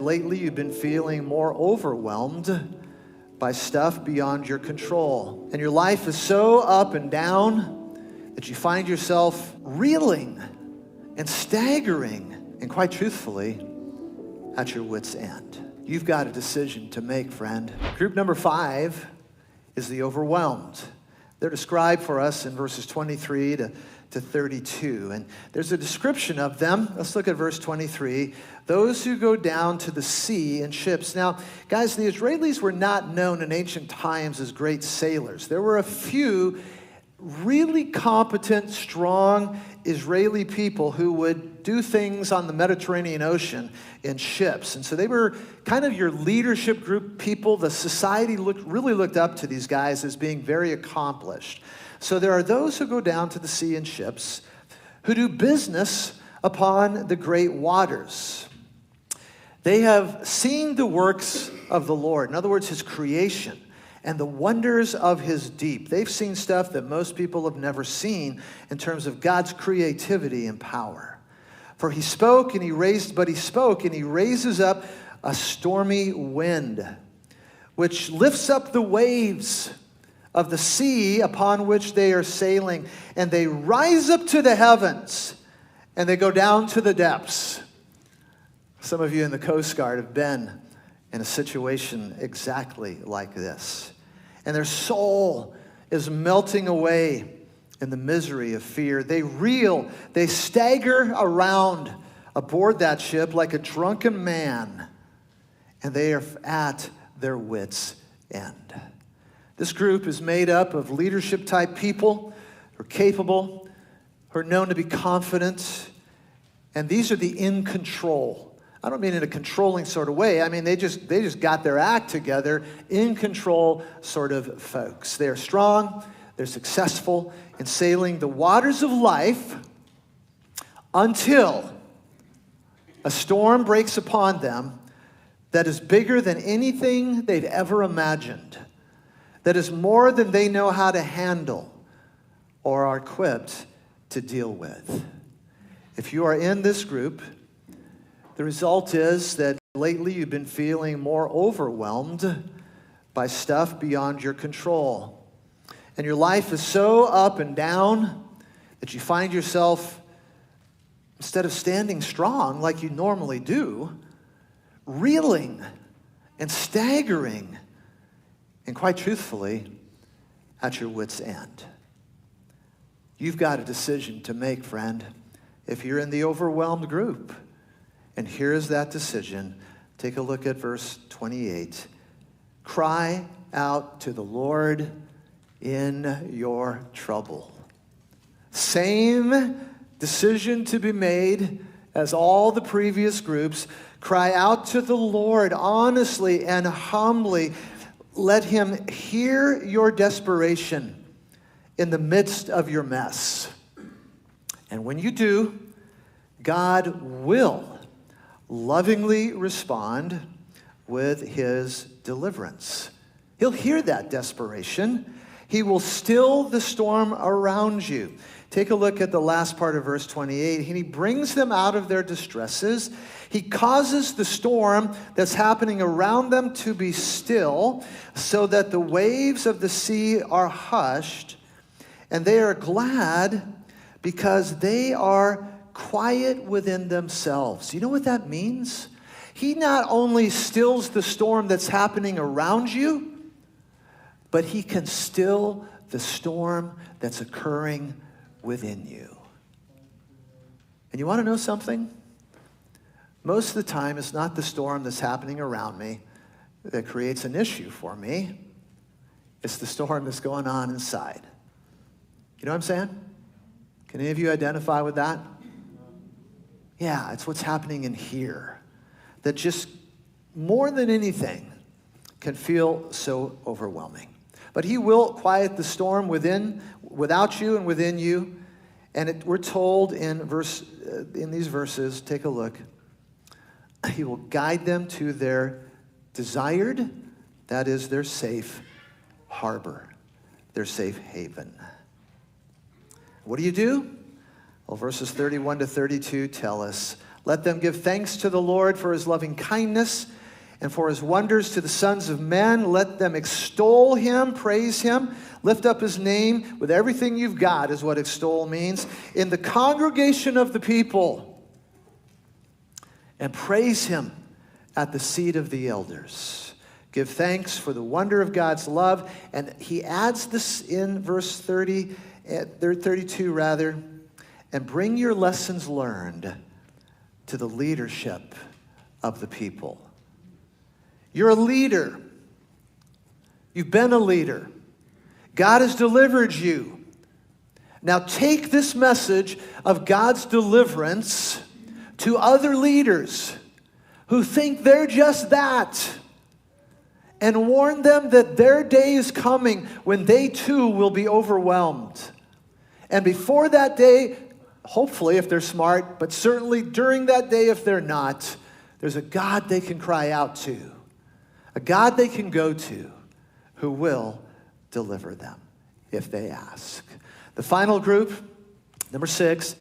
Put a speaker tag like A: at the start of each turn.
A: lately you've been feeling more overwhelmed by stuff beyond your control. And your life is so up and down that you find yourself reeling and staggering and, quite truthfully, at your wit's end. You've got a decision to make, friend. Group number 5 is the overwhelmed. They're described for us in verses 23 to 32. And there's a description of them. Let's look at verse 23. Those who go down to the sea in ships. Now, guys, the Israelis were not known in ancient times as great sailors. There were a few really competent, strong Israeli people who would do things on the Mediterranean Ocean in ships. And so they were kind of your leadership group people. The society really looked up to these guys as being very accomplished. So there are those who go down to the sea in ships who do business upon the great waters. They have seen the works of the Lord, in other words, his creation, and the wonders of his deep. They've seen stuff that most people have never seen in terms of God's creativity and power. For he spoke and he raises up a stormy wind, which lifts up the waves of the sea upon which they are sailing, and they rise up to the heavens, and they go down to the depths. Some of you in the Coast Guard have been in a situation exactly like this. And their soul is melting away in the misery of fear. They reel, they stagger around aboard that ship like a drunken man, and they are at their wits' end. This group is made up of leadership-type people who are capable, who are known to be confident, and these are the in control. I don't mean in a controlling sort of way. I mean, they just got their act together, in control sort of folks. They are strong, they're successful in sailing the waters of life until a storm breaks upon them that is bigger than anything they've ever imagined, that is more than they know how to handle or are equipped to deal with. If you are in this group, the result is that lately you've been feeling more overwhelmed by stuff beyond your control. And your life is so up and down that you find yourself, instead of standing strong like you normally do, reeling and staggering and, quite truthfully, at your wit's end. You've got a decision to make, friend, if you're in the overwhelmed group. And here's that decision. Take a look at verse 28. Cry out to the Lord in your trouble. Same decision to be made as all the previous groups. Cry out to the Lord honestly and humbly. Let him hear your desperation in the midst of your mess. And when you do, God will lovingly respond with his deliverance. He'll hear that desperation. He will still the storm around you. Take a look at the last part of verse 28. And he brings them out of their distresses. He causes the storm that's happening around them to be still, so that the waves of the sea are hushed, and they are glad because they are quiet within themselves. You know what that means? He not only stills the storm that's happening around you, but he can still the storm that's occurring within you. And you want to know something? Most of the time, it's not the storm that's happening around me that creates an issue for me. It's the storm that's going on inside. You know what I'm saying? Can any of you identify with that? Yeah, it's what's happening in here that just more than anything can feel so overwhelming. But he will quiet the storm without you and within you. And we're told in these verses, take a look, he will guide them to their desired, that is their safe harbor, their safe haven. What do you do? Well, verses 31 to 32 tell us, Let them give thanks to the Lord for his loving kindness and for his wonders to the sons of men. Let them extol him, praise him, lift up his name with everything you've got, is what extol means, in the congregation of the people, and praise him at the seat of the elders. Give thanks for the wonder of God's love. And he adds this in verse 32 rather, and bring your lessons learned to the leadership of the people. You're a leader. You've been a leader. God has delivered you. Now take this message of God's deliverance to other leaders who think they're just that, and warn them that their day is coming when they too will be overwhelmed. And before that day, hopefully if they're smart, but certainly during that day if they're not, there's a God they can cry out to, a God they can go to who will deliver them if they ask. The final group, number 6,